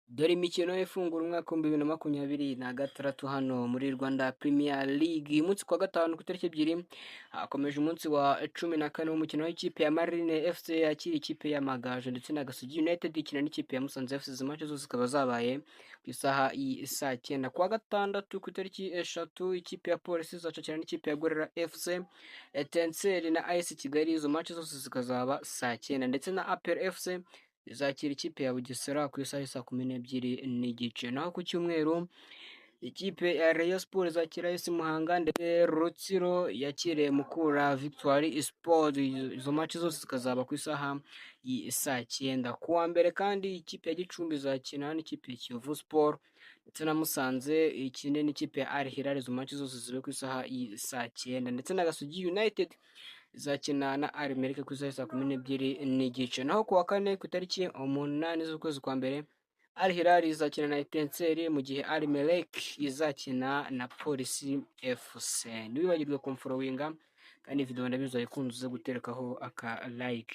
Dore imikino ifungura umwaka w'ibihumbi bibiri na makumyabiri na gatandatu hano muri Rwanda Premier League. Uyu munsi kuwa gatanu ku itariki ebyiri hakomeje umunsi wa cumi na kane w'umukino w'ikipe ya Marine FC yakira ikipe y'Amagaju ndetse na Gasogi United ikina n'ikipe ya Musanze FC. Izi match zose zikaba zabaye ku isaha saa cyenda. Kuwa gatandatu ku itariki eshatu ikipe ya Polisi izacakira n'ikipe ya Gorilla FC, Etincelle na AS Kigali. Izo match zose zikazaba saa cyenda ndetse na APR FC izakira ikipe ya Bugesera ku isaha saa kumi n'ebyiri n'igice. Naho ku cyumweru ikipe ya Rayon Sports izakira AS Muhanga ndetse Rutsiro yakiriye Mukura Victoire Sport. Izo match zose zikazaba ku isaha saa cyenda. Ku wa mbere kandi ikipe ya Gicumbi izakina n'ikipe ya Kiyovu Sport ndetse na Musanze ikine n'ikipe ya Al Hilal. Izo match zose zibe ku isaha saa cyenda ndetse na Gasogi United izakina na Arimerike ku isaha saa kumi n'ebyiri n'igice. Naho ku wa kane ku itariki umunani z'ukwezi kwa mbere Al Hilal izakina na Etincelle mu gihe Arimerike izakina na Polisi FC. Ntiwibagirwe kumforowinga kandi video ndabizi wayikunze guterekaho aka like.